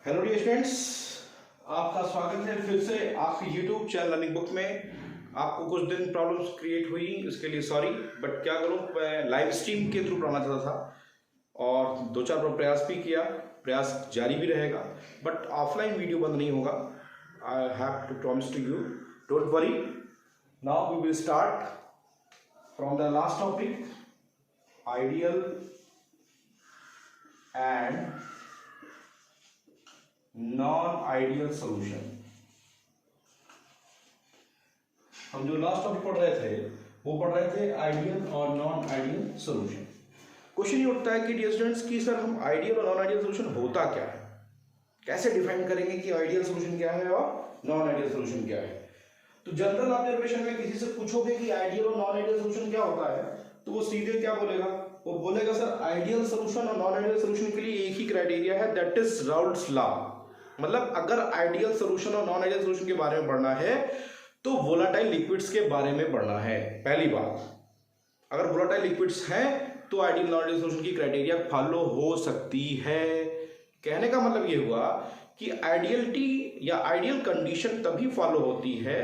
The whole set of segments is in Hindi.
हेलो डियर स्टूडेंट्स, आपका स्वागत है फिर से आपके यूट्यूब चैनल लर्निंग बुक में। आपको कुछ दिन प्रॉब्लम्स क्रिएट हुई, इसके लिए सॉरी, बट क्या करूं, मैं लाइव स्ट्रीम के थ्रू पढ़ाना चाहता था और दो चार बार प्रयास भी किया, प्रयास जारी भी रहेगा, बट ऑफलाइन वीडियो बंद नहीं होगा। I have to promise to you, don't worry. Now we will start from the last topic, ideal and non ideal solution. हम जो लास्ट टॉपिक पढ़ रहे थे वो पढ़ रहे थे आइडियल और नॉन आइडियल सॉल्यूशन। क्वेश्चन ये उठता है कि डियर स्टूडेंट्स कि सर हम आइडियल और नॉन आइडियल सॉल्यूशन होता क्या है, कैसे डिफाइन करेंगे कि आइडियल सॉल्यूशन क्या है और नॉन आइडियल सॉल्यूशन क्या है। तो जनरल ऑब्जर्वेशन में किसी से पूछोगे कि आइडियल और नॉन आइडियल सॉल्यूशन क्या होता है तो वो सीधे क्या बोलेगा, वो बोलेगा सर आइडियल सॉल्यूशन और नॉन आइडियल सॉल्यूशन के लिए एक ही क्राइटेरिया है, दैट इज राउल्ट्स लॉ। मतलब अगर आइडियल सॉल्यूशन और नॉन आइडियल सॉल्यूशन के बारे में पढ़ना है तो वोलाटाइल लिक्विड्स के बारे में पढ़ना है। पहली बात, अगर वोलाटाइल लिक्विड्स हैं तो आइडियल नॉन आइडियल सॉल्यूशन की क्राइटेरिया फॉलो हो सकती है। कहने का मतलब ये हुआ कि आइडियलिटी या आइडियल कंडीशन तभी फॉलो होती है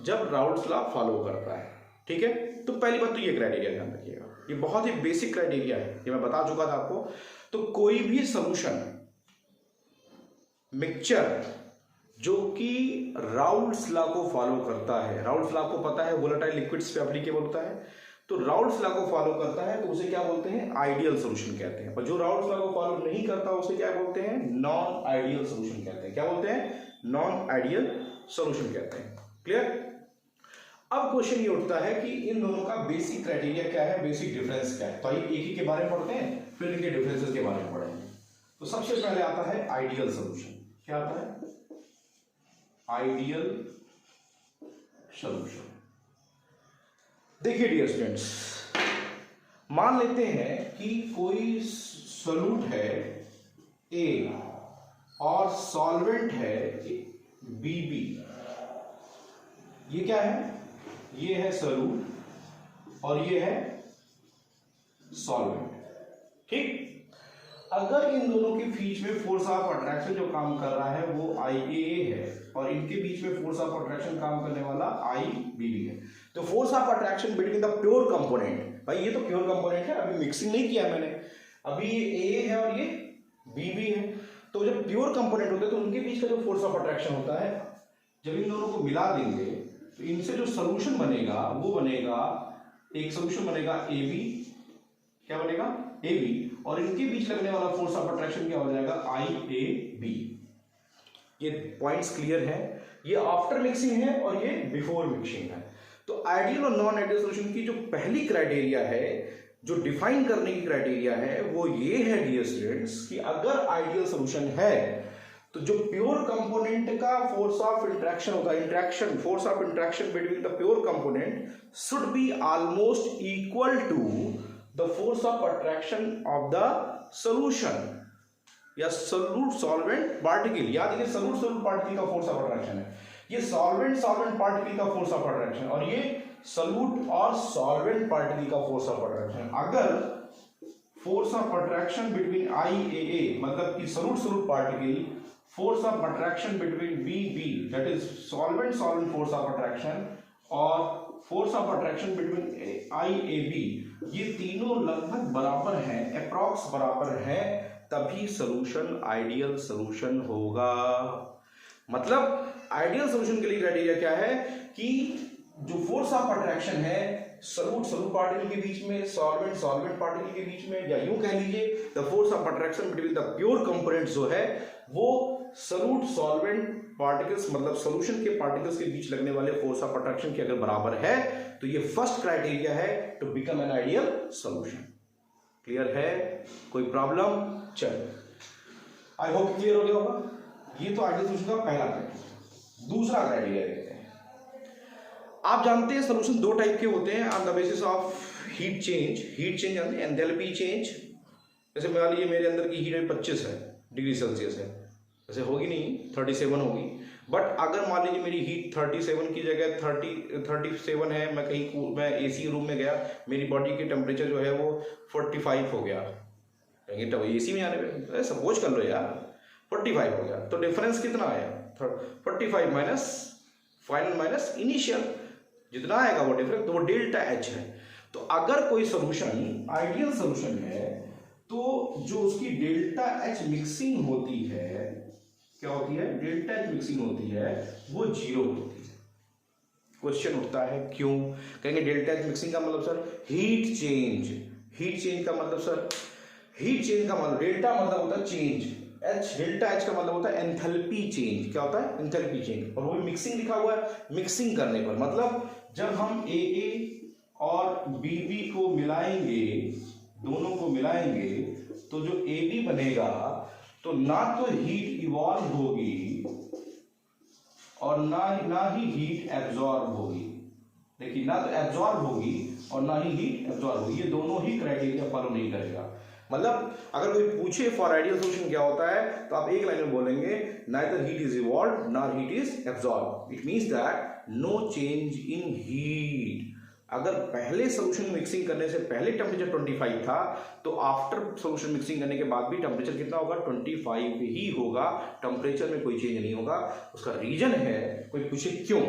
जब राउल्ट्स लॉ फॉलो करता है। ठीक है, तो पहली बात तो ये क्राइटेरिया ध्यान रखिएगा, ये बहुत ही बेसिक क्राइटेरिया है, ये मैं बता चुका था आपको। तो कोई भी सॉल्यूशन मिक्सचर जो कि राउल्ट्स लॉ को फॉलो करता है, राउल्ट्स लॉ को पता है वोलेटाइल लिक्विड्स पे एप्लीकेबल होता है, तो राउल्ट्स लॉ को फॉलो करता है तो उसे क्या बोलते हैं, आइडियल सॉल्यूशन कहते हैं। पर जो राउल्ट्स लॉ को फॉलो नहीं करता उसे क्या बोलते हैं, नॉन आइडियल सॉल्यूशन कहते हैं। क्या बोलते हैं, नॉन आइडियल सॉल्यूशन कहते हैं। क्लियर। अब क्वेश्चन ये उठता है कि इन दोनों का बेसिक क्राइटेरिया क्या है, बेसिक डिफरेंस क्या है। तो आइए एक ही के बारे में पढ़ते हैं, फिर इनके डिफरेंसेस के बारे में पढ़ेंगे। तो सबसे पहले आता है आइडियल सॉल्यूशन। क्या आता है, आइडियल सॉल्यूशन। देखिए डियर स्टूडेंट्स, मान लेते हैं कि कोई सॉल्यूट है ए और सॉल्वेंट है बीबी। ये क्या है, ये है सॉल्यूट और ये है सॉल्वेंट। ठीक, अगर इन दोनों के बीच में फोर्स ऑफ अट्रैक्शन जो काम कर रहा है वो IAA है और इनके बीच में फोर्स ऑफ अट्रैक्शन काम करने वाला IBB है, तो force of attraction between the pure component, भाई ये तो प्योर कंपोनेंट है, अभी मिक्सिंग नहीं किया मैंने, अभी ये A है और ये BB है। तो जब प्योर कंपोनेंट होते हैं तो उनके बीच का जो फोर्स ऑफ अट्रैक्शन होता है, जब इन दोनों को मिला देंगे तो इनसे जो सोल्यूशन बनेगा वो बनेगा, एक सोल्यूशन बनेगा AB। क्या बनेगा, AB, और इनके बीच लगने वाला फोर्स ऑफ अट्रैक्शन क्या हो जाएगा, IAB। ये पॉइंट्स क्लियर है, ये आफ्टर मिक्सिंग है और ये बिफोर मिक्सिंग है। तो आइडियल और नॉन आइडियल सॉल्यूशन की जो पहली क्राइटेरिया है, जो डिफाइन करने की क्राइटेरिया है, वो ये है डियर स्टूडेंट्स कि अगर आइडियल सॉल्यूशन है तो जो प्योर कंपोनेंट का फोर्स ऑफ इंट्रैक्शन होगा, interaction, force of interaction between the pure component should be almost equal to the force of attraction of the solution या solute solvent particle। याद है solute solute particle का force of attraction है, ये solvent solvent particle का force of attraction और ये solute और solvent particle का force of attraction। अगर force of attraction between IAA मतलब कि solute solute particle, force of attraction between BB that is solvent solvent force of attraction और force of attraction between IAB, ये तीनों लगभग बराबर हैं, अप्रॉक्स बराबर हैं, तभी सॉल्यूशन आइडियल सॉल्यूशन होगा। मतलब आइडियल सॉल्यूशन के लिए क्राइटेरिया क्या है कि जो फोर्स ऑफ अट्रैक्शन है सॉल्यूट सॉल्यूट पार्टिकल के बीच में, सॉल्वेंट सॉल्वेंट पार्टिकल के बीच में, या यूं कह लीजिए the force of attraction between the pure components जो है वो सॉल्यूट सॉल्वेंट पार्टिकल्स मतलब सॉल्यूशन के पार्टिकल्स के बीच लगने वाले फोर्स ऑफ अट्रैक्शन के अगर बराबर है तो ये फर्स्ट क्राइटेरिया है to become an ideal solution. Clear है, कोई प्रॉब्लम? चलो, आई होप क्लियर हो गया होगा। ये तो आइडियल सॉल्यूशन का पहला क्राइटेरिया। दूसरा क्राइटेरिया देखते हैं। आप जानते हैं सॉल्यूशन दो टाइप के होते हैं on the basis of heat change यानी एंथैल्पी चेंज। जैसे मान लीजिए मेरे अंदर की हीट 25 है डिग्री सेल्सियस है, वैसे होगी नहीं 37 होगी, बट अगर मान लीजिए मेरी हीट 37 की जगह 37 है, मैं कहीं मैं AC रूम में गया, मेरी बॉडी की टेम्परेचर जो है वो 45 हो गया, तो AC में आने पे सपोज कर लो यार, 45 हो गया। तो डिफरेंस कितना आया 45 माइनस फाइनल माइनस इनिशियल, जितना आएगा वो डिफरेंस, तो वो डेल्टा एच है। तो अगर कोई सोल्यूशन आइडियल सोल्यूशन है तो जो उसकी डेल्टा एच मिक्सिंग होती है, क्या होती है, डेल्टा एच मिक्सिंग होती है, वो 0 होती है। क्वेश्चन उठता है क्यों, कहेंगे डेल्टा एच मिक्सिंग का मतलब sir heat change, heat change का मतलब सर, हीट चेंज का मतलब डेल्टा मतलब होता है चेंज, एच डेल्टा एच का मतलब होता है एंथैल्पी चेंज, क्या होता है एंथैल्पी चेंज, और वो मिक्सिंग लिखा हुआ है, मिक्सिंग करने पर मतलब जब हम ए और बी को मिलाएंगे, दोनों को मिलाएंगे, तो जो ए बी बनेगा तो ना तो हीट इवॉल्व होगी और ना ही हीट एब्जॉर्ब होगी, देखिए ना तो एब्जॉर्ब होगी और ना ही हीट एब्जॉर्ब होगी, ये दोनों ही क्राइटेरिया फॉलो नहीं करेगा। मतलब अगर कोई पूछे फॉर आइडियल सोल्यूशन क्या होता है, तो आप एक लाइन में बोलेंगे neither heat is evolve nor heat is absorb, it means that no change in heat. अगर पहले सोल्यूशन मिक्सिंग करने से पहले टेम्परेचर 25 था, तो आफ्टर सोल्यूशन मिक्सिंग करने के बाद भी टेम्परेचर कितना होगा 25 ही होगा, टेम्परेचर में कोई चेंज नहीं होगा। उसका रीजन है, कोई पूछे क्यों,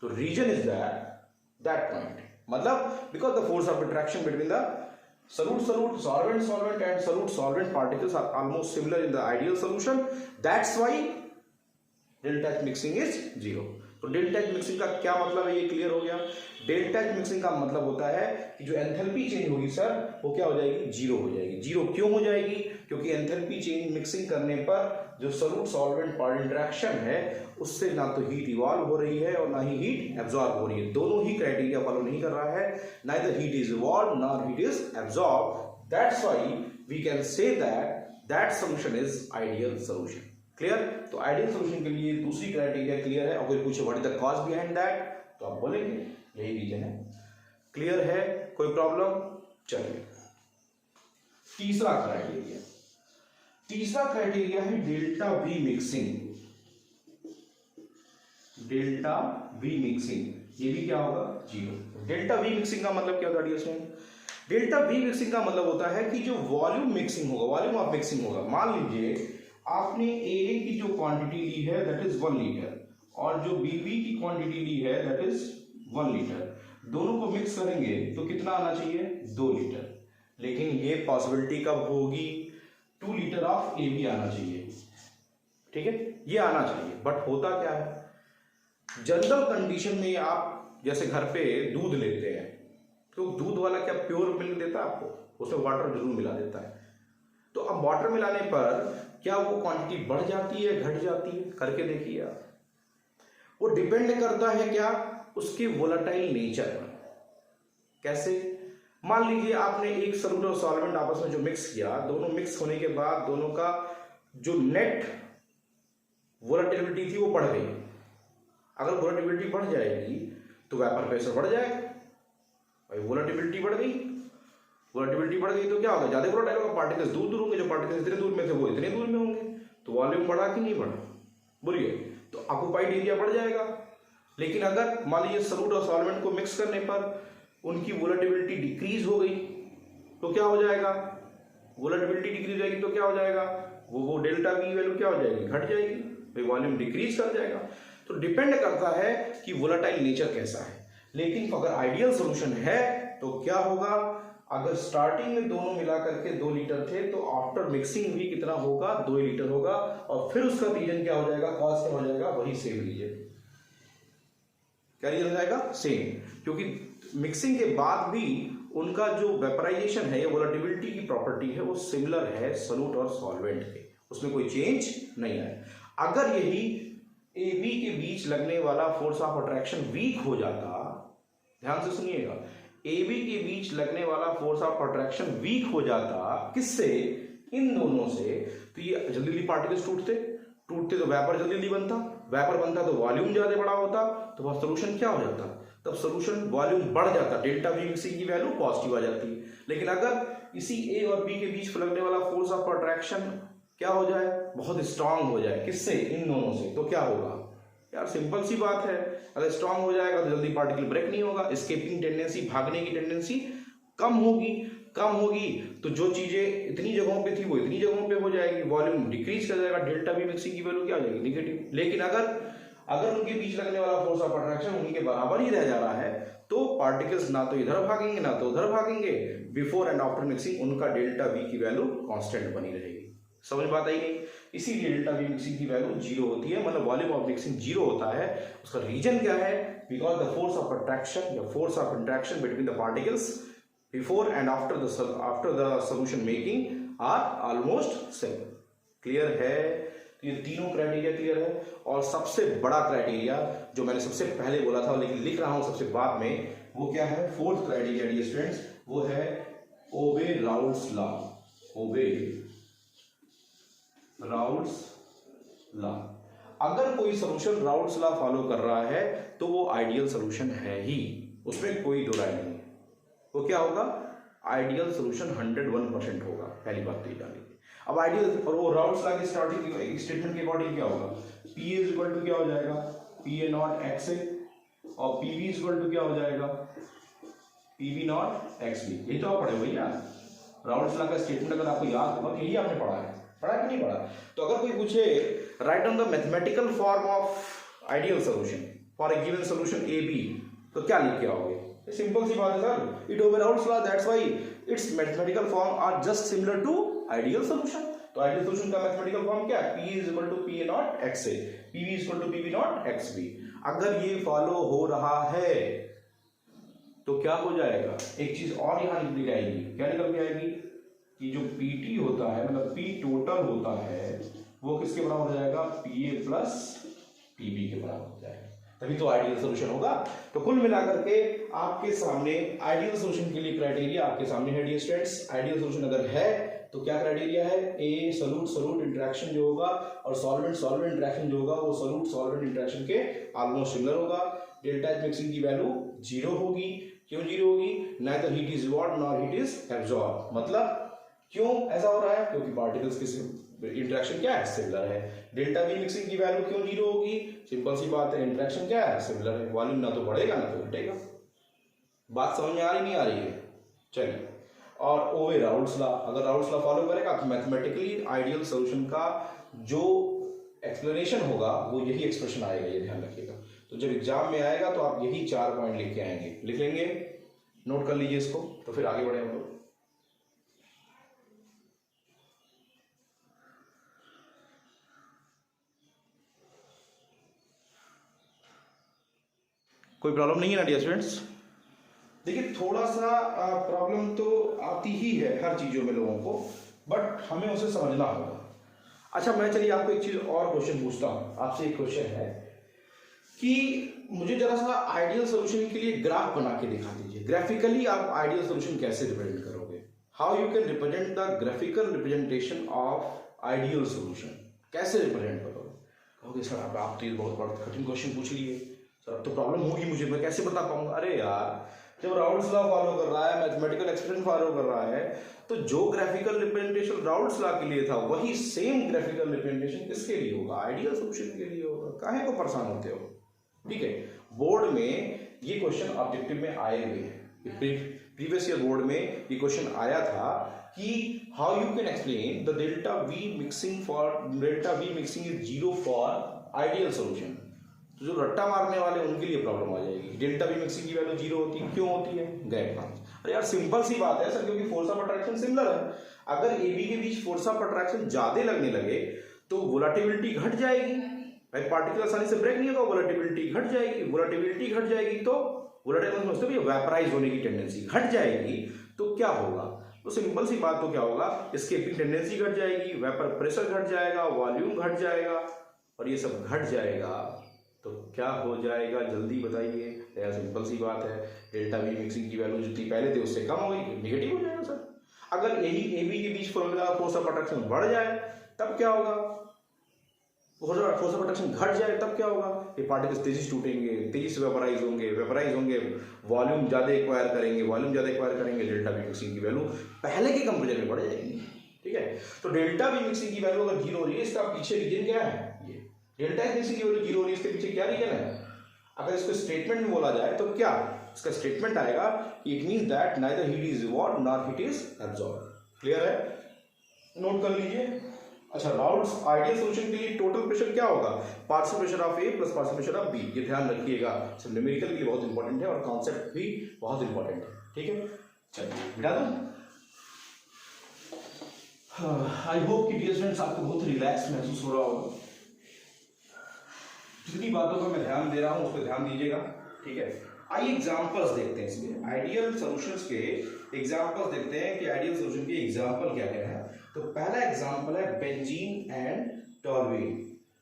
तो रीजन इज दैट पॉइंट, मतलब because the force of attraction between the solute solvent and solute particles are almost similar in the ideal solution, that's why delta H mixing is 0। तो डेल्टा एच मिक्सिंग का क्या मतलब है, ये क्लियर हो गया। डेल्टा एच मिक्सिंग का मतलब होता है कि जो एंथैल्पी चेंज होगी सर वो क्या हो जाएगी, 0 हो जाएगी। 0 क्यों हो जाएगी, क्योंकि एंथैल्पी चेंज मिक्सिंग करने पर जो सॉल्यूट सॉल्वेंट पार्ट इंटरेक्शन है उससे ना तो हीट इवॉल्व हो रही है और ना ही हीट एब्जॉर्ब हो रही है, दोनों ही क्राइटेरिया फॉलो नहीं कर रहा है, neither heat is evolve nor heat is absorb, that's why we can say that solution is ideal solution. Clear. तो आइडियल सॉल्यूशन के लिए दूसरी क्राइटेरिया क्लियर है, और कोई पूछे what is the cause behind that, तो आप बोलेंगे यही रीजन है। क्लियर है, कोई प्रॉब्लम? चलिए तीसरा क्राइटेरिया है delta V mixing. Delta V mixing ये भी क्या होगा, 0। डेल्टा वी मिक्सिंग का मतलब क्या होता है, डेल्टा वी मिक्सिंग का मतलब होता है कि जो वॉल्यूम मिक्सिंग होगा, वॉल्यूम ऑफ मिक्सिंग होगा, मान लीजिए आपने ए की जो क्वांटिटी ली है दैट इज 1 लीटर और जो बी की क्वांटिटी ली है दैट इज 1 लीटर, दोनों को मिक्स करेंगे तो कितना आना चाहिए, 2 लीटर। लेकिन ये पॉसिबिलिटी कब होगी, 2 लीटर ऑफ ए बी आना चाहिए, ठीक है, ये आना चाहिए। बट होता क्या है, जनरल कंडीशन में आप जैसे घर पे दूध लेते हैं तो दूध वाला क्या प्योर मिल्क देता है आपको, उसमें वाटर जरूर मिला देता है। तो अब वाटर मिलाने पर क्या वो क्वांटिटी बढ़ जाती है, घट जाती है, करके देखिए आप। वो डिपेंड करता है क्या, उसके वोलेटाइल नेचर पर। कैसे, मान लीजिए आपने एक सॉल्यूट और सॉल्वेंट आपस में जो मिक्स किया, दोनों मिक्स होने के बाद दोनों का जो नेट वोलेटिलिटी थी वो बढ़ गई। अगर वोलेटिलिटी बढ़ जाएगी तो वेपर प्रेशर बढ़ जाएगा, भाई वोलेटिलिटी बढ़ गई, वोलेटिलिटी बढ़ गई तो क्या होगा, ज्यादा वोलेटाइल होगा, पार्टिकल्स दूर दूर होंगे, जो पार्टिकल्स इतने दूर में थे वो इतने दूर में होंगे, तो वॉल्यूम बढ़ा कि नहीं बढ़ा, बोलिए, तो ऑक्युपाइड एरिया बढ़ जाएगा। लेकिन अगर मान लीजिए सॉल्यूट और सॉल्वेंट को मिक्स करने पर उनकी वोलेटिलिटी डिक्रीज हो गई तो क्या हो जाएगा, वोलेटिलिटी डिक्रीज हो जाएगी तो क्या हो जाएगा, वो डेल्टा वी वैल्यू क्या हो जाएगी, घट जाएगी, भाई वॉल्यूम डिक्रीज कर जाएगा। तो डिपेंड करता है कि वोलेटाइल नेचर कैसा है। लेकिन अगर आइडियल सोल्यूशन है तो क्या होगा, अगर स्टार्टिंग में दोनों मिला करके 2 लीटर थे तो आफ्टर मिक्सिंग भी कितना होगा, 2 लीटर होगा, और फिर उसका रीजन क्या हो जाएगा, कॉज क्या हो जाएगा, वही सेम रीजन। क्या रीजन हो जाएगा, सेम, क्योंकि मिक्सिंग के बाद भी उनका जो वेपराइजेशन है या वोलेटिलिटी की प्रॉपर्टी है वो सिमिलर है सॉल्यूट और सॉल्वेंट के, उसमें कोई चेंज नहीं है। अगर यही ए बी के बीच लगने वाला फोर्स ऑफ अट्रैक्शन वीक हो जाता, ध्यान से सुनिएगा, ए बी के बीच लगने वाला फोर्स ऑफ अट्रैक्शन वीक हो जाता, किससे, इन दोनों से, तो ये जल्दी जल्दी पार्टिकल्स टूटते तो वेपर जल्दी जल्दी बनता, वेपर बनता तो वॉल्यूम ज्यादा बड़ा होता, तो वह सोल्यूशन क्या हो जाता, तब सोल्यूशन वॉल्यूम बढ़ जाता, डेल्टा वी मिक्सिंग की वैल्यू पॉजिटिव आ जाती है। लेकिन अगर इसी ए और बी के बीच लगने वाला फोर्स ऑफ अट्रैक्शन क्या हो जाए, बहुत स्ट्रांग हो जाए, किससे, इन दोनों से, तो क्या होगा यार, सिंपल सी बात है, अगर स्ट्रांग हो जाएगा तो जल्दी पार्टिकल ब्रेक नहीं होगा, एस्केपिंग टेंडेंसी, भागने की टेंडेंसी कम होगी, कम होगी तो जो चीजें इतनी जगहों पे थी वो इतनी जगहों पे हो जाएगी, वॉल्यूम डिक्रीज कर जाएगा, डेल्टा वी मिक्सिंग की वैल्यू क्या हो जाएगी, नेगेटिव। लेकिन अगर उनके बीच लगने वाला फोर्स ऑफ अट्रैक्शन उन्हीं के बराबर ही रह जा रहा है तो पार्टिकल्स ना तो इधर भागेंगे ना तो उधर भागेंगे, बिफोर एंड आफ्टर मिक्सिंग उनका डेल्टा वी की वैल्यू कांस्टेंट बनी रहेगी। समझ बात आई नहीं? इसीलिए डेल्टा वी मिक्सिंग की वैल्यू जीरो होती है, मतलब वॉल्यूम ऑफ मिक्सिंग जीरो होता है। उसका रीजन क्या है? Because the force of attraction या force of interaction between the particles before and after the solution making are almost same. Clear है? तो ये तीनों क्राइटेरिया क्लियर है। और सबसे बड़ा क्राइटेरिया जो मैंने सबसे पहले बोला था लेकिन लिख रहा हूं सबसे बाद में, वो क्या है? फोर्थ क्राइटेरिया डियर स्टूडेंट्स, वो है obey Raoult's law. Obey Raoult's law. अगर कोई सॉल्यूशन राउल्स लॉ फॉलो कर रहा है तो वो आइडियल सॉल्यूशन है ही, उसमें कोई दो राय नहीं है। वो क्या होगा? आइडियल सॉल्यूशन 101% होगा। पहली बात तो ये जान लीजिए। अब आइडियल और वो राउल्स लॉ के स्टार्टिंग स्टेटमेंट के अकॉर्डिंग क्या होगा? P इज इक्वल टू क्या हो जाएगा? PA नॉट XA और PV इज इक्वल टू क्या हो जाएगा? PV naught XB। यही तो आप पढ़े भैया। राउल्स लॉ का स्टेटमेंट अगर आपको याद होगा तो यही आपने पढ़ा है, पढ़ा कि नहीं पढ़ा? तो अगर कोई पूछे right on the mathematical form of ideal solution for a given solution AB, तो क्या लिख के आओगे? सिंपल सी बात है sir, it obeys Raoult's law, that's why its mathematical form are just similar to ideal solution. तो आइडियल सॉल्यूशन का मैथमेटिकल फॉर्म क्या है? P is equal to PA naught XA, PV is equal to PV naught XB। अगर ये फॉलो हो रहा है तो क्या हो जाएगा? एक चीज और यहां निकल के आएगी। क्या निकल के आएगी? कि जो PT होता है, मतलब P टोटल होता है, वो किसके बराबर हो जाएगा? PA प्लस PB के बराबर हो जाएगा, तभी तो आइडियल सॉल्यूशन होगा। तो कुल मिलाकर के आपके सामने आइडियल सॉल्यूशन के लिए क्राइटेरिया आपके सामने है डियर स्टूडेंट्स। आइडियल सॉल्यूशन अगर है तो क्या क्राइटेरिया है? ए सॉल्यूट सॉल्यूट इंटरेक्शन जो होगा और सॉल्वेंट सॉल्वेंट इंटरेक्शन जो होगा वो सॉल्यूट सॉल्वेंट इंटरेक्शन के ऑलमोस्ट सिमिलर होगा। डेल्टा एच मिक्सिंग की वैल्यू जीरो होगी। क्यों जीरो होगी? Neither heat is evolved nor heat is absorb. मतलब क्यों ऐसा हो रहा है? क्योंकि पार्टिकल्स के इंटरेक्शन क्या है? सिमिलर है। डेल्टा वी मिक्सिंग की वैल्यू क्यों जीरो होगी? सिंपल सी बात है, इंटरेक्शन क्या है? सिमिलर है। वॉल्यूम ना तो बढ़ेगा ना तो घटेगा। बात समझ में आ रही नहीं आ रही है? चलिए, और ओवे राउल्स लॉ, अगर राउल्स लॉ फॉलो करेगा तो मैथमेटिकली आइडियल सॉल्यूशन का जो एक्सप्लेनेशन होगा वो यही एक्सप्रेशन आएगा, ये ध्यान रखिएगा। तो जब एग्जाम में आएगा तो आप यही 4 पॉइंट लिख के आएंगे। लिख लेंगे, नोट कर लीजिए इसको, तो फिर आगे बढ़े हम लोग। कोई प्रॉब्लम नहीं है ना डियर स्टूडेंट्स? देखिए, थोड़ा सा प्रॉब्लम तो आती ही है हर चीज़ों में लोगों को, बट हमें उसे समझना होगा। अच्छा, मैं चलिए आपको एक चीज़ और क्वेश्चन पूछता हूँ। आपसे एक क्वेश्चन है कि मुझे जरा सा आइडियल सॉल्यूशन के लिए ग्राफ बना के दिखा दीजिए। ग्राफिकली आप आइडियल सॉल्यूशन कैसे रिप्रेजेंट करोगे? How you can represent the graphical representation of ideal solution? कैसे रिप्रेजेंट करोगे? कहोगे सर आप तो ये बहुत बड़ा कठिन क्वेश्चन पूछ लिए सर, अब तो प्रॉब्लम होगी मुझे, मैं कैसे बता पाऊंगा? अरे यार, जब राउल्स लॉ फॉलो कर रहा है, मैथमेटिकल एक्सप्रेशन फॉलो कर रहा है, तो जो ग्राफिकल रिप्रेजेंटेशन राउल्स लॉ के लिए था वही सेम ग्राफिकल रिप्रेजेंटेशन किसके लिए होगा? आइडियल सॉल्यूशन के लिए होगा। काहे को परेशान होते हो? ठीक है, बोर्ड में ये क्वेश्चन ऑब्जेक्टिव में आए हुए हैं। प्रीवियस ईयर बोर्ड में ये क्वेश्चन आया था कि how you can explain the delta V mixing is zero for ideal solution. तो जो रट्टा मारने वाले उनके लिए प्रॉब्लम आ जाएगी। डेल्टा वी मिक्सिंग की वैल्यू जीरो होती है, क्यों होती है? गैप ट्रांस। अरे यार, सिंपल सी बात है सर, क्योंकि फोर्स ऑफ अट्रैक्शन सिमिलर है। अगर AB के बीच फोर्स ऑफ अट्रैक्शन ज्यादा लगने लगे तो वोलेटिलिटी घट जाएगी। भाई, पार्टिकल आसानी से ब्रेक नहीं होगा, वोलेटिलिटी घट जाएगी। वोलेटिलिटी घट जाएगी तो वोलेटाइल वेपराइज होने की टेंडेंसी घट जाएगी। तो क्या होगा? तो सिंपल सी बात, तो क्या होगा? escaping टेंडेंसी घट जाएगी, वेपर प्रेशर घट जाएगा, वॉल्यूम घट जाएगा, और ये सब घट जाएगा तो क्या हो जाएगा? जल्दी बताइए। यार सिंपल सी बात है, डेल्टा वी मिक्सिंग की वैल्यू जितनी पहले थी उससे कम हो गई, नेगेटिव हो जाएगा सर। अगर यही AB के बीच फोर्स ऑफ अट्रैक्शन बढ़ जाए तब क्या होगा? फोर्स ऑफ अट्रैक्शन घट जाए तब क्या होगा? ये पार्टिकल्स तेजी से टूटेंगे, तेजी से वेपराइज होंगे, वॉल्यूम ज़्यादा एक्वायर करेंगे, डेल्टा वी मिक्सिंग की वैल्यू पहले के कंपेरिजन में बढ़ जाएगी। ठीक है, तो डेल्टा वी मिक्सिंग की वैल्यू अगर जीरो हो रही है, इसका पीछे रीजन क्या है? ये डेल्टा एच मिक्सिंग की वैल्यू जीरो हो रही है, इसके पीछे क्या रीजन है? अगर इसको स्टेटमेंट में बोला जाए तो क्या इसका स्टेटमेंट आएगा, it means that neither heat is evolve nor heat is absorb. Clear है, नोट कर लीजिए। अच्छा, राउल्ट्स आइडियल सोल्यूशन के लिए टोटल प्रेशर क्या होगा, partial pressure of A plus partial pressure of B. ये ध्यान रखिएगा, सिर्फ न्यूमेरिकल के लिए बहुत इंपॉर्टेंट है और कॉन्सेप्ट भी बहुत इंपॉर्टेंट है। ठीक है, चलिए बिठा दो। आई होप कि डियर स्टूडेंट्स आपको बहुत रिलैक्स महसूस हो रहा होगा। जितनी बातों पर मैं ध्यान दे रहा हूं उस पर ध्यान दीजिएगा। ठीक है, आइए एग्जांपल्स देखते हैं इसमें, आइडियल सॉल्यूशंस के एग्जांपल्स देखते हैं कि आइडियल सॉल्यूशन के एग्जांपल क्या क्या है। तो पहला एग्जांपल है बेंजीन एंड टॉल्यूएन।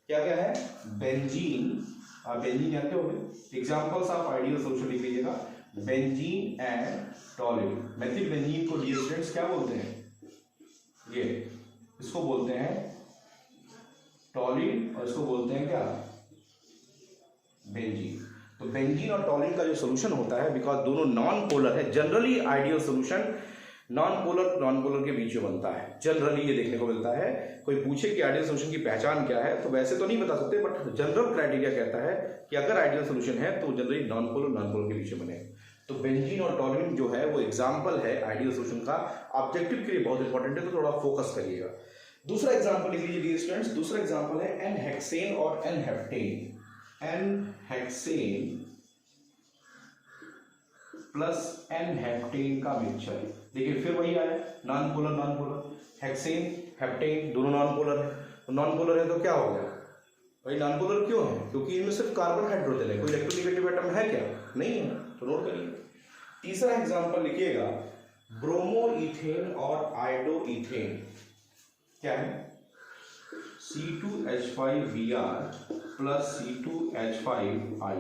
क्या क्या है, बेंजीन, आप बेंजीन जानते होंगे। एग्जांपल्स ऑफ आइडियल सॉल्यूशन लिख लीजिएगा, बेंजीन एंड टॉल्यूएन। मेथिल बेंजीन को डियर स्टूडेंट्स क्या बोलते हैं, ये इसको बोलते हैं टॉल्यूएन और इसको बोलते हैं क्या, बेंजीन। तो बेंजीन और टॉल्यूएन का जो सोल्यूशन होता है, बिकॉज दोनों नॉन पोलर है, generally ideal solution non polar के बीच में बनता है। जनरली ये देखने को मिलता है, कोई पूछे कि आइडियल सोल्यूशन की पहचान क्या है तो वैसे तो नहीं बता सकते, बट जनरल क्राइटेरिया कहता है कि अगर आइडियल सोल्यूशन है तो जनरली नॉन पोलर के बीच में बने। तो बेंजीन और टॉल्यूएन जो है वो एग्जाम्पल है आइडियल सोल्यूशन का, ऑब्जेक्टिव के लिए बहुत इंपॉर्टेंट है, तो थोड़ा फोकस करिएगा। दूसरा एग्जाम्पल लिख लीजिए डियर स्टूडेंट्स, दूसरा एग्जाम्पल है एन हेक्सेन और N heptane. N hexane plus N heptane का मिक्सचर। देखिए फिर वही आया, नॉन पोलर, हेक्सेन हेप्टेन दोनों नॉन पोलर है। तो नॉन पोलर है तो क्या हो गया भाई, नॉन पोलर क्यों है, क्योंकि इनमें सिर्फ कार्बन हाइड्रोजन है, कोई इलेक्ट्रोनेगेटिव एटम है क्या, नहीं है, तो नोट करिए। तीसरा एग्जांपल लिखिएगा, ब्रोमोइथेन और आयोडोइथेन। क्या है, C2H5Br प्लस C2H5I,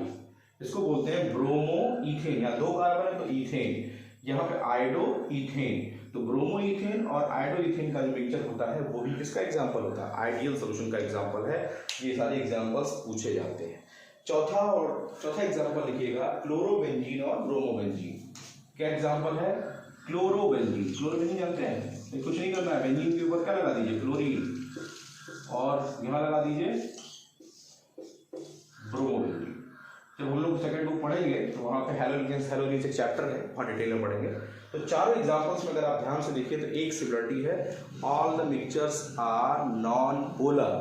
इसको बोलते हैं ब्रोमोइथेन। यहाँ दो कार्बन है तो इथेन, यहाँ पे आयोडोइथेन। तो ब्रोमोइथेन और आयोडोइथेन का जो मिक्सचर होता है वो भी किसका एग्जांपल होता है, आइडियल सॉल्यूशन का एग्जांपल है। ये सारे एग्जांपल्स पूछे जाते हैं। चौथा एग्जांपल लिखिएगा, क्लोरोबेंजीन और ब्रोमोबेंजीन। क्या एग्जांपल है, क्लोरोबेंजीन। क्लोरोबेंजीन जानते हैं, ये कुछ नहीं करना है, बेंजीन के ऊपर क्या लगा दीजिए, क्लोरीन, और यहाँ लगा दीजिए ब्रोमोबेंजीन। जब हम लोग सेकंड बुक पढ़ेंगे तो वहाँ पे हैलोजेन्स एक चैप्टर है, वहाँ डिटेल में पढ़ेंगे। तो चारों एग्जांपल्स में अगर आप ध्यान से देखिए तो एक सिमिलरिटी है, all the mixtures are non polar.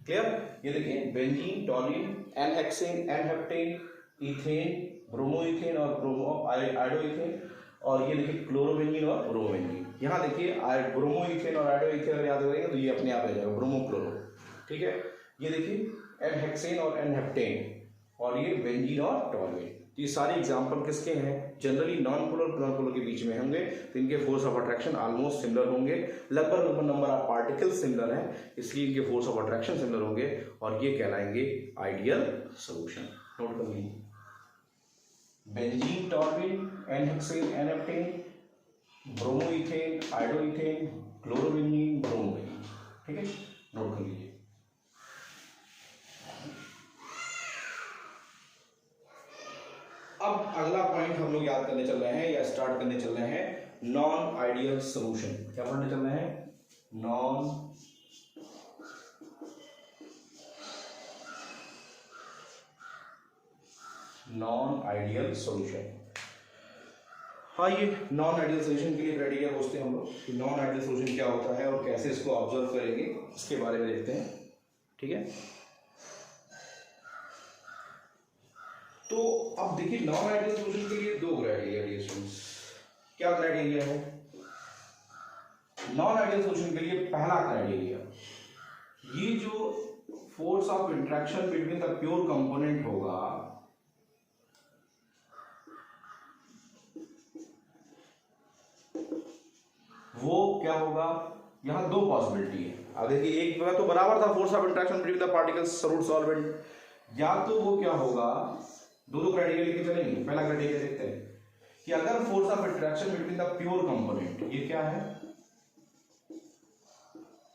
Clear, ये देखिए benzene, toluene, n hexane, n heptane, ethane, bromoethane और आयोडोइथेन, और ये देखिए क्लोरोबेंजीन और ब्रोमोबेंजीन। यहाँ देखिए ब्रोमोइथेन और आयोडोइथेन अगर याद करेंगे तो ये अपने आप आ जाएगा ब्रोमोक्लोरो। ठीक है, ये देखिए एन हेक्सेन और एन हेप्टेन, और ये बेंजीन और टॉल्यूएन। ये सारे एग्जांपल किसके हैं, जनरली नॉन पोलर के बीच में होंगे, तो इनके force of attraction almost similar होंगे, लगभग नंबर ऑफ पार्टिकल्स सिमिलर हैं, इसलिए इनके फोर्स ऑफ अट्रैक्शन सिमिलर होंगे, और ये कहलाएंगे आइडियल सॉल्यूशन। नोट कर लीजिए, benzene, toluene, n hexane, n heptane, bromoethane, iodoethane, chlorobenzene, bromobenzene. ठीक है, नोट कर लीजिए। अब अगला पॉइंट हम लोग याद करने चल रहे हैं या स्टार्ट करने चल रहे हैं, नॉन आइडियल सॉल्यूशन। क्या पढ़ने चल रहे हैं, नॉन आइडियल सॉल्यूशन। हाँ, ये नॉन आइडियल सॉल्यूशन के लिए क्राइटेरिया पूछते हैं हम लोग कि नॉन आइडियल सॉल्यूशन क्या होता है और कैसे इसको ऑब्जर्व करेंगे, इसके बारे में देखते हैं। ठीक है, तो अब देखिए नॉन आइडियल सॉल्यूशन के लिए दो क्राइटेरिया है स्टूडेंट्स। क्या क्राइटेरिया है नॉन आइडियल सॉल्यूशन के लिए, पहला क्राइटेरिया, ये जो force of interaction between the pure component होगा वो क्या होगा, यहां दो पॉसिबिलिटी है। अब देखिए एक तो बराबर था force of interaction between the particles solute solvent, या तो वो क्या होगा, दो क्राइटेरिया लेके चलेंगे। पहला क्राइटेरिया देखते हैं कि अगर force of interaction between the pure component, ये क्या है,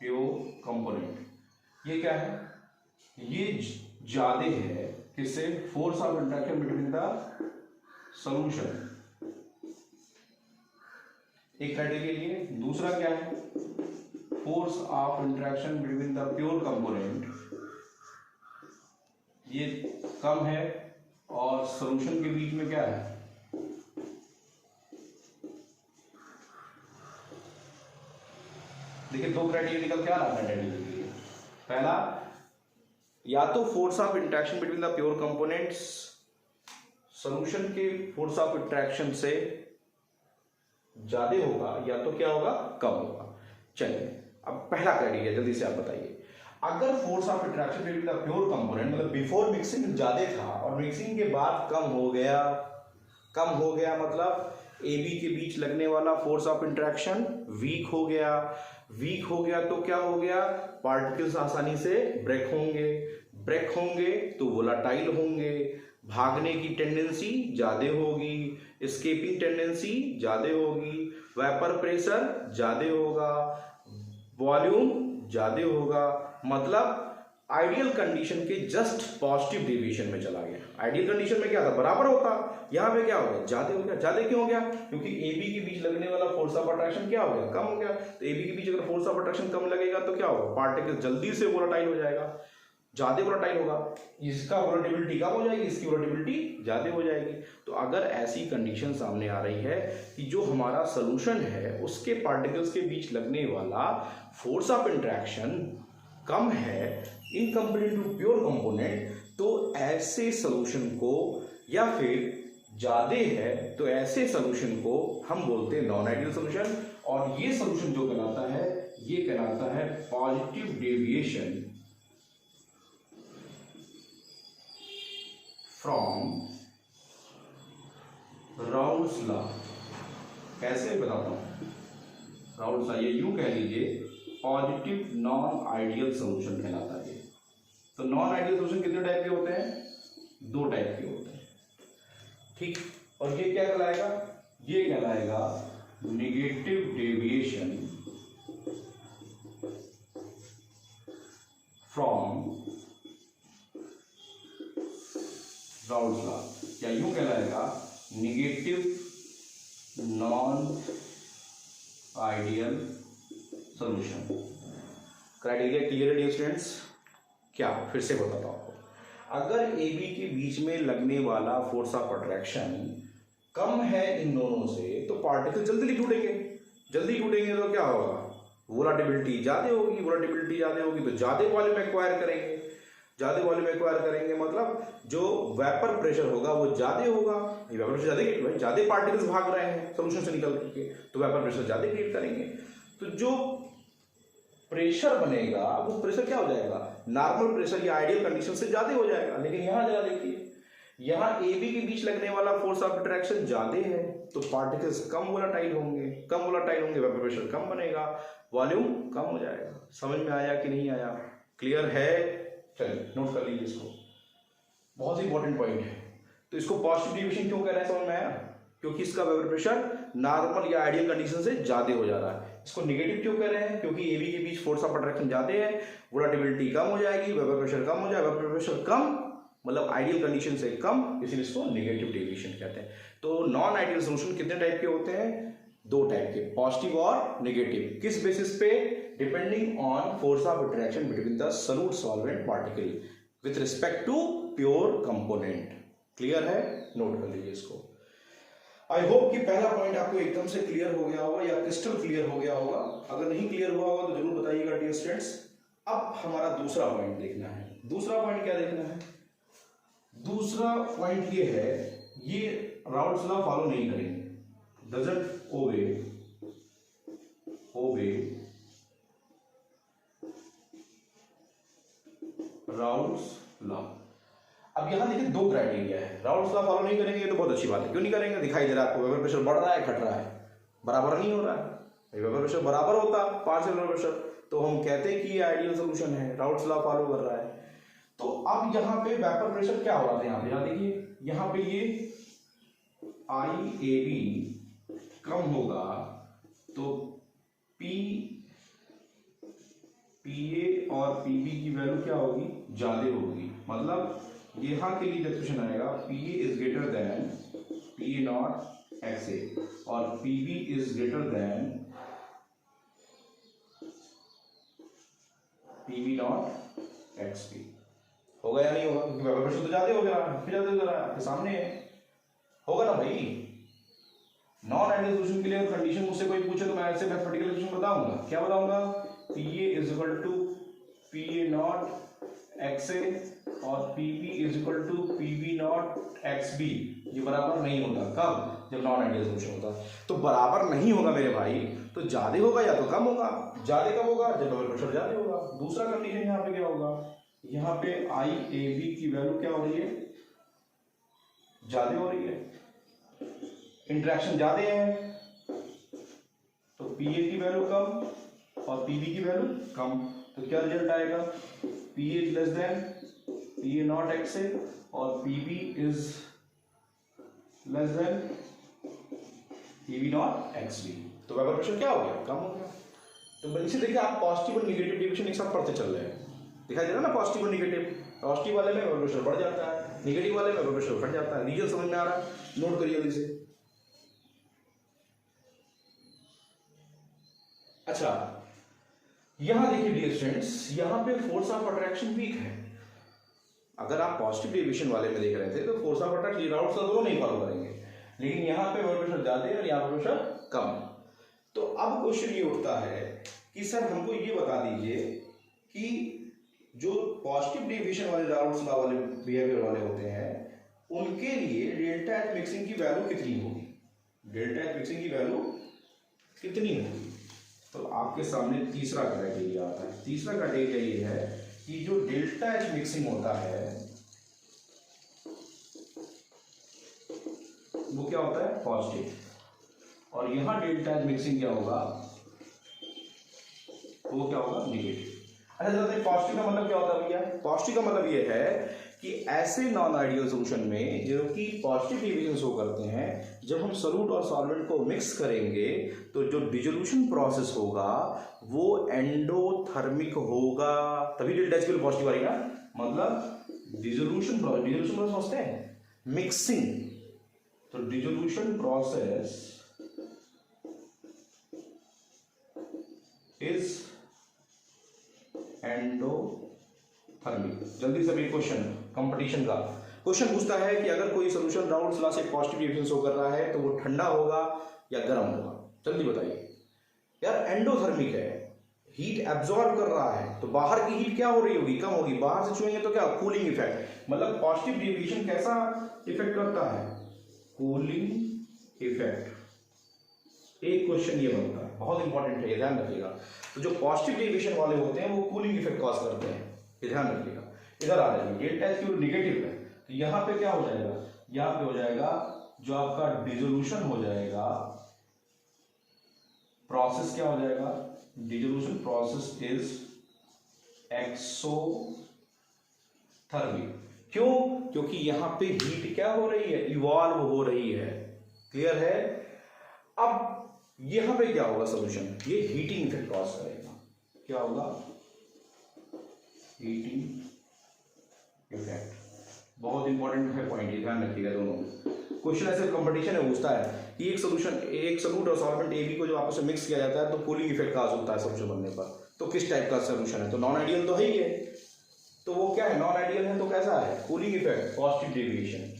प्योर कंपोनेंट, ये क्या है, ये ज्यादा है किससे, force of interaction between the solution, एक क्राइटेरिया लिए। दूसरा क्या है, force of interaction between the pure component, ये कम है और सॉल्यूशन के बीच में क्या है, देखिए दो क्राइटेरिया निकल के आ रहा है। पहला, या तो force of interaction between the pure components, solution के फोर्स ऑफ इंटरेक्शन से ज्यादा होगा या तो क्या होगा, कम होगा। चलिए अब पहला क्राइटेरिया जल्दी से आप बताइए। अगर force of interaction between the pure component मतलब बिफोर मिक्सिंग ज्यादा था और मिक्सिंग के बाद कम हो गया, मतलब ए बी के बीच लगने वाला फोर्स ऑफ इंटरेक्शन वीक हो गया। वीक हो गया तो क्या हो गया, पार्टिकल्स आसानी से ब्रेक होंगे तो वोलाटाइल होंगे, भागने की टेंडेंसी ज्यादा होगी, एस्केपिंग टेंडेंसी ज्यादा होगी, वेपर प्रेशर ज्यादा होगा, वॉल्यूम ज्यादा होगा। मतलब आइडियल कंडीशन के जस्ट पॉजिटिव डेविएशन में चला गया। आइडियल कंडीशन में क्या था, बराबर होता, यहां पे क्या हो गया, ज्यादा हो गया। ज्यादा क्यों हो गया, क्योंकि ए बी के बीच लगने वाला फोर्स ऑफ अट्रैक्शन क्या हो गया, कम हो गया। तो ए बी के बीच अगर फोर्स ऑफ अट्रैक्शन कम लगेगा तो क्या होगा, पार्टिकल जल्दी से वोलेटाइल हो जाएगा, ज्यादा वोलेटाइल होगा। इसका वोलेटिलिटी कम हो जाएगी, इसकी वोलेटिलिटी ज्यादा हो जाएगी। तो अगर ऐसी कंडीशन सामने आ रही है कि जो हमारा सोल्यूशन है उसके पार्टिकल्स के बीच लगने वाला फोर्स ऑफ इंटरेक्शन कम है in comparison to pure component, तो ऐसे सॉल्यूशन को, या फिर ज्यादा है तो ऐसे सॉल्यूशन को हम बोलते हैं नॉन आइडियल सॉल्यूशन। और ये सॉल्यूशन जो कहलाता है, ये कहलाता है positive deviation from Raoult's law. कैसे बताता हूं, राउल्स लॉ, ये यूं कह लीजिए पॉजिटिव नॉन आइडियल सॉल्यूशन कहलाता है। तो नॉन आइडियल सॉल्यूशन कितने टाइप के होते हैं, दो टाइप के होते हैं, ठीक। और ये क्या कहलाएगा, ये कहलाएगा negative deviation from Raoult's law, या यूं कहलाएगा negative non ideal solution. Criteria clear है डियर स्टूडेंट्स? क्या, फिर से बताता हूं आपको। अगर ए बी के बीच में लगने वाला फोर्स ऑफ अट्रैक्शन कम है इन दोनों से तो पार्टिकल जल्दी टूटेंगे तो क्या होगा, वोलेटिलिटी ज्यादा होगी, तो ज्यादा वॉल्यूम एक्वायर करेंगे, मतलब जो वेपर प्रेशर होगा वो ज्यादा होगा। वेपर प्रेशर ज्यादा पार्टिकल्स भाग रहे हैं सोल्यूशन से निकल करके, तो वेपर प्रेशर ज्यादा क्रिएट करेंगे। तो जो प्रेशर बनेगा वो प्रेशर क्या हो जाएगा, नॉर्मल प्रेशर या आइडियल कंडीशन से ज्यादा हो जाएगा। लेकिन यहां जरा देखिए, यहां ए बी के बीच लगने वाला फोर्स ऑफ अट्रैक्शन ज्यादा है तो पार्टिकल्स कम वोलेटाइल होंगे, वेपर प्रेशर कम बनेगा, वॉल्यूम कम हो जाएगा। समझ में आया कि नहीं आया, क्लियर है? चलिए नोट कर लीजिए इसको, बहुत ही इंपॉर्टेंट पॉइंट है। तो इसको पॉजिटिव डेविएशन क्यों कह रहे हैं, समझ में आया? क्योंकि इसका वेपर प्रेशर नॉर्मल या आइडियल कंडीशन से ज्यादा हो जा रहा है। इसको नेगेटिव क्यों कह रहे हैं, क्योंकि ए बी के बीच फोर्स ऑफ अट्रैक्शन ज्यादा है, वोलेटिलिटी कम हो जाएगी, वेपर प्रेशर कम हो जाएगा, वेपर प्रेशर कम मतलब आइडियल कंडीशन से कम, इसलिए इसको नेगेटिव डेविएशन कहते हैं। तो नॉन आइडियल सॉल्यूशन कितने टाइप के होते हैं, दो टाइप के, पॉजिटिव और नेगेटिव। किस बेसिस पे, depending on force of attraction between the solute solvent particle with respect to pure component. Clear है? नोट कर लीजिए इसको। आई होप कि पहला पॉइंट आपको एकदम से क्लियर हो गया होगा या क्रिस्टल क्लियर हो गया होगा। अगर नहीं क्लियर हुआ होगा तो जरूर बताइएगा डियर स्टूडेंट्स। अब हमारा दूसरा पॉइंट देखना है। दूसरा पॉइंट क्या देखना है, दूसरा पॉइंट ये है, ये राउल्स लॉ फॉलो नहीं करेंगे, डजंट ओबे राउल्स लॉ। अब यहां देखिए दो क्राइटेरिया है, राउल्स लॉ फॉलो नहीं करेंगे, ये तो बहुत अच्छी बात है। क्यों नहीं करेंगे, दिखाई दे रहा है आपको, वेपर प्रेशर बढ़ रहा है घट रहा है, बराबर नहीं हो रहा है। वेपर प्रेशर बराबर होता पार्शियल वेपर प्रेशर तो हम कहते हैं कि ये आइडियल सॉल्यूशन है, राउल्स लॉ फॉलो कर रहा है। तो अब यहाँ पे वेपर प्रेशर क्या हो रहा था, यहाँ देखिए, यहाँ पे ये IAB कम होगा तो PA और PB की वैल्यू क्या होगी, ज्यादा होगी। मतलब यहाँ के लिए एक्सप्रेशन आएगा PA is greater than PA naught XA और PB is greater than PB not XB। होगा या नहीं होगा, क्योंकि वेपर प्रेशर तो ज्यादा हो गया, ज्यादा हो रहा है, आपके सामने है, होगा ना भाई। नॉन आइडियल सॉल्यूशन के लिए कंडीशन मुझसे कोई पूछे तो मैं ऐसे मैथमेटिकल इक्वेशन बताऊंगा, क्या बताऊंगा, P A is equal to P A naught X A और P B is equal to P B naught X B, ये बराबर नहीं होता। कब? जब नॉन आइडियल सोल्यूशन होता है। तो बराबर नहीं होगा मेरे भाई, तो ज्यादा होगा या तो कम होगा। ज्यादा कब होगा? जब बबल प्रेशर ज्यादा होगा। दूसरा कंडीशन यहाँ पे क्या होगा? यहाँ पे आई ए बी की वैल्यू क्या हो रही है? ज्यादा हो रही है, इंटरेक्शन ज्यादा है, तो पी ए की वैल्यू कम और पी बी की वैल्यू कम, तो क्या रिजल्ट आएगा? P A is less than P A naught X A और P B is less than P B naught X B. तो वेबर प्रेशर क्या हो गया? कम हो गया। तो इसे देखिए, आप पॉजिटिव और निगेटिव डेविएशन एक साथ पढ़ते चल रहे हैं, दिखाई दे रहा है ना? पॉजिटिव और निगेटिव। पॉजिटिव वाले में वेबर प्रेशर बढ़ जाता है, निगेटिव वाले में वेबर प्रेशर घट जाता है। रीजन समझ में आ रहा है? नोट करिए जल्दी से। अच्छा, यहां देखिए डियर स्टूडेंट्स, यहां पे फोर्स ऑफ अट्रैक्शन वीक है। अगर आप पॉजिटिव डेविएशन वाले में देख रहे थे तो फोर्स ऑफ अट्रैक्शन राउट्स दोनों नहीं फॉलो करेंगे, लेकिन यहाँ पे वेबर प्रेशर ज्यादा है और यहाँ पे प्रेशर कम। तो अब क्वेश्चन ये उठता है कि सर हमको ये बता दीजिए कि जो पॉजिटिव डेविएशन वाले राउट्स वाले बिहेवियर वाले होते हैं उनके लिए डेल्टा एच मिक्सिंग की वैल्यू कितनी होगी? डेल्टा एच मिक्सिंग की वैल्यू कितनी होगी? तो आपके सामने तीसरा क्राइटेरिया आता है। तीसरा क्राइटेरिया ये है कि जो डेल्टा एच मिक्सिंग होता है वो क्या होता है? पॉजिटिव। और यहां डेल्टा एच मिक्सिंग क्या होगा? वो क्या होगा? निगेटिव। अच्छा, पॉजिटिव का मतलब क्या होता है भैया? पॉजिटिव का मतलब ये है कि ऐसे नॉन आइडियल सोल्यूशन में जो कि पॉजिटिव डेविएशन शो करते हैं, जब हम सॉल्यूट और सॉल्वेंट को मिक्स करेंगे तो जो डिसोल्यूशन प्रोसेस होगा वो एंडोथर्मिक होगा, तभी डेल्टा एच की पॉजिटिव आएगा। मतलब डिसोल्यूशन प्रोसेस समझते हैं, मिक्सिंग, तो डिसोल्यूशन प्रोसेस इज एंडोथर्मिक। जल्दी से भी क्वेश्चन कंपटीशन का क्वेश्चन पूछता है कि अगर कोई सोल्यूशन राउंड्स लॉ से पॉजिटिव डेविएशन शो कर रहा है तो वो ठंडा होगा या गर्म होगा? जल्दी बताइए यार। एंडोथर्मिक है, हीट एब्जॉर्ब कर रहा है, तो बाहर की हीट क्या हो रही होगी? कम होगी। बाहर से छुएंगे तो क्या? Cooling effect. मतलब पॉजिटिव डेविएशन कैसा इफेक्ट करता है? Cooling effect. एक क्वेश्चन ये बनता है, बहुत इंपॉर्टेंट है, ये ध्यान रखिएगा। तो जो पॉजिटिव डेविएशन वाले होते हैं वो कूलिंग इफेक्ट कॉज करते हैं, ये ध्यान रखिएगा। इधर आ जाएगी, डेल्टा एच की निगेटिव है, तो यहाँ पे क्या हो जाएगा? यहाँ पे हो जाएगा जो आपका डिसोल्यूशन हो जाएगा, प्रोसेस क्या हो जाएगा? Dissolution process is exothermic. क्यों? क्योंकि यहाँ पे हीट क्या हो रही है? इवॉल्व हो रही है। क्लियर है? अब यहां पे क्या होगा सोल्यूशन? ये हीटिंग इफेक्ट कॉज करेगा। क्या होगा? Heating effect. बहुत इंपॉर्टेंट है पॉइंट, ये ध्यान रखिएगा। दोनों क्वेश्चन ऐसे कंपटीशन में पूछता है कि एक सॉल्यूट और सॉल्वेंट ए बी को जो आपस में मिक्स किया जाता है तो कूलिंग इफेक्ट कॉज होता है सोल्यूशन बनने पर, तो किस टाइप का सोल्यूशन है? तो नॉन आइडियल तो है ही है, तो वो क्या है? नॉन आइडियल है, तो कैसा है? Cooling effect, positive deviation.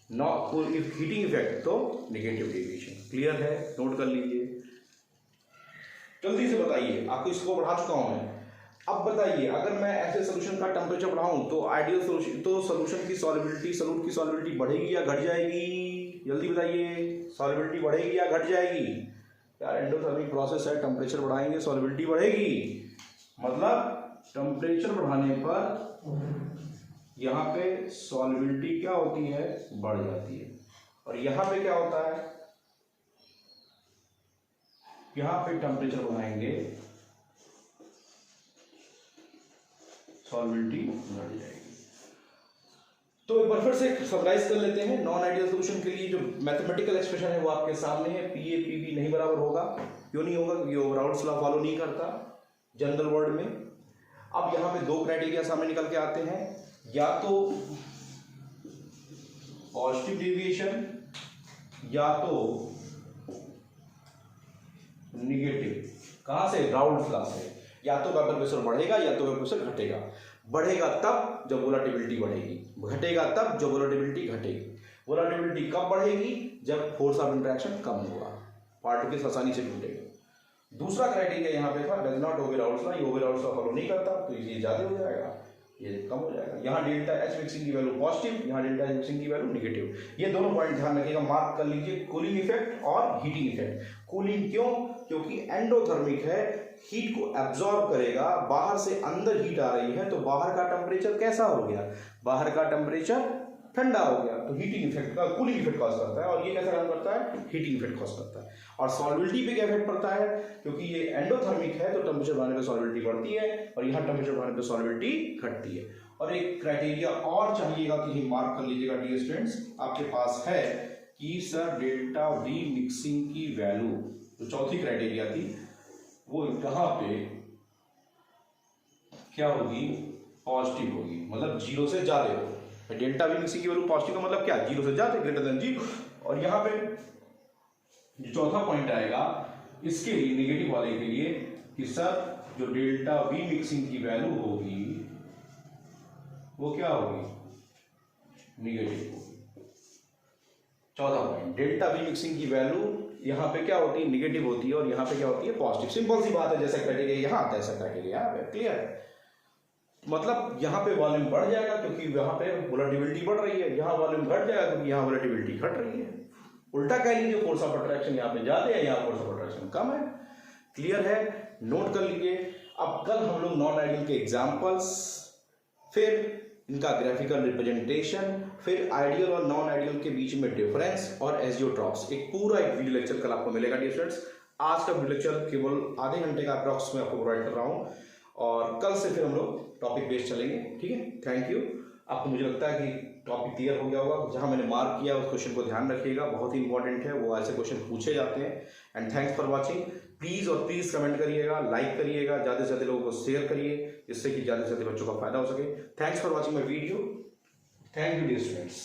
Heating effect तो नेगेटिव डेविएशन। क्लियर है? नोट कर लीजिए। जल्दी से बताइए, आपको इसको बढ़ा चुका हूं मैं। अब बताइए, अगर मैं ऐसे सोल्यूशन का टेम्परेचर बढ़ाऊं तो आइडियल सोल्यूशन, तो सोल्यूशन की सॉल्युबिलिटी, सॉल्यूट की सॉल्युबिलिटी बढ़ेगी या घट जाएगी? जल्दी बताइए, सॉल्युबिलिटी बढ़ेगी या घट जाएगी? यार एंडोथर्मिक प्रोसेस है, टेम्परेचर बढ़ाएंगे सॉल्युबिलिटी बढ़ेगी। मतलब टेम्परेचर बढ़ाने पर यहाँ पे सॉल्युबिलिटी क्या होती है? बढ़ जाती है। और यहाँ पे क्या होता है? यहाँ पे टेम्परेचर बढ़ाएंगे, सॉल्युबिलिटी बढ़ जाएगी। तो एक बार फिर से समराइज कर लेते हैं। नॉन आइडियल सोल्यूशन के लिए जो मैथमेटिकल एक्सप्रेशन है वो आपके सामने है। पी ए पी बी नहीं बराबर होगा। क्यों नहीं होगा? क्योंकि वो राउल्ट्स लॉ फॉलो नहीं करता जनरल वर्ड में। अब यहाँ पे दो क्राइटेरिया सामने निकल के आते हैं, या तो पॉजिटिव डेविएशन या तो निगेटिव। कहां से? राउल्ट्स लॉ से। या तो वेपर प्रेशर बढ़ेगा या तो वेपर प्रेशर घटेगा। बढ़ेगा तब जब वोलेटिलिटी बढ़ेगी, घटेगा तब जब वोलेटिलिटी घटेगी। वोलेटिलिटी कब बढ़ेगी? जब फोर्स ऑफ इंटरेक्शन कम होगा, पार्टिकल्स आसानी से टूटेंगे। दूसरा क्राइटेरिया यहाँ पे था does not obey Raoult's law, ये ओबे राउल्स लॉ फॉलो नहीं करता, तो ये ज्यादा हो जाएगा, ये कम हो जाएगा। यहाँ डेल्टा एच मिक्सिंग की वैल्यू पॉजिटिव, यहाँ डेल्टा एच मिक्सिंग की वैल्यू नेगेटिव। ये दोनों पॉइंट ध्यान रखिएगा, मार्क कर लीजिए। कूलिंग इफेक्ट और हीटिंग इफेक्ट। कूलिंग क्यों? क्योंकि एंडोथर्मिक है, हीट को एब्जॉर्ब करेगा, बाहर से अंदर हीट आ रही है, तो बाहर का टेम्परेचर कैसा हो गया? बाहर का टेम्परेचर ठंडा हो गया, तो हीटिंग इफेक्ट का कूलिंग इफेक्ट कॉज करता है। और ये कैसा काम करता है? हीटिंग इफेक्ट कॉज करता है। और सॉल्युबिलिटी पे क्या इफेक्ट पड़ता है? क्योंकि ये एंडोथर्मिक है तो टेम्परेचर बढ़ने पे सॉल्युबिलिटी बढ़ती है, और यहाँ टेम्परेचर बढ़ने पे सॉल्युबिलिटी घटती है। और एक क्राइटेरिया और चाहिएगा कि मार्क कर लीजिएगा डियर स्टूडेंट्स, आपके पास है कि सर डेल्टा वी मिक्सिंग की वैल्यू, जो चौथी क्राइटेरिया थी, वो यहाँ पे क्या होगी? पॉजिटिव होगी, मतलब 0 से ज्यादा हो। डेल्टा वी मिक्सिंग की वैल्यू पॉजिटिव का मतलब क्या? 0 से ज्यादा, ग्रेटर देन 0। और यहाँ पे जो चौथा पॉइंट आएगा इसके लिए, नेगेटिव वाले के लिए, कि सर जो डेल्टा वी मिक्सिंग की वैल्यू होगी वो क्या होगी? नेगेटिव होगी। चौथा पॉइंट, डेल्टा वी मिक्सिंग की वैल्यू यहाँ पे क्या होती है? नेगेटिव होती है, और यहाँ पे क्या होती है? पॉजिटिव। सिंपल सी बात है, जैसा क्राइटेरिया यहाँ आता है ऐसा क्राइटेरिया यहाँ पे। क्लियर है? मतलब यहाँ पे वॉल्यूम बढ़ जाएगा क्योंकि यहाँ पे वोलेटिलिटी बढ़ रही है, यहाँ वॉल्यूम घट जाएगा क्योंकि यहाँ वोलेटिलिटी घट रही है। उल्टा कह लीजिए, फोर्स ऑफ अट्रैक्शन यहाँ पे ज्यादा है, यहाँ फोर्स ऑफ अट्रैक्शन कम है। क्लियर है? नोट कर लीजिए। अब कल हम लोग नॉन आइडियल के एग्जाम्पल्स, फिर इनका ग्राफिकल रिप्रेजेंटेशन, फिर आइडियल और नॉन आइडियल के बीच में डिफरेंस, और एजियोट्रॉप्स, एक पूरा एक वीडियो लेक्चर कल आपको मिलेगा डियर स्टूडेंट्स। आज का वीडियो लेक्चर केवल आधे घंटे का अप्रॉक्स में आपको प्रोवाइड कर रहा हूँ, और कल से फिर हम लोग टॉपिक बेस्ड चलेंगे। ठीक है? Thank you. आपको मुझे लगता है कि टॉपिक क्लियर हो गया होगा। जहां मैंने मार्क किया उस क्वेश्चन को ध्यान रखिएगा, बहुत ही इंपॉर्टेंट है, वो ऐसे क्वेश्चन पूछे जाते हैं। And thanks for watching. Please और प्लीज कमेंट करिएगा, लाइक करिएगा, ज्यादा से ज्यादा लोगों को शेयर करिए, जिससे कि ज्यादा से ज्यादा बच्चों का फायदा हो सके। Thanks for watching my video. Thank you dear students.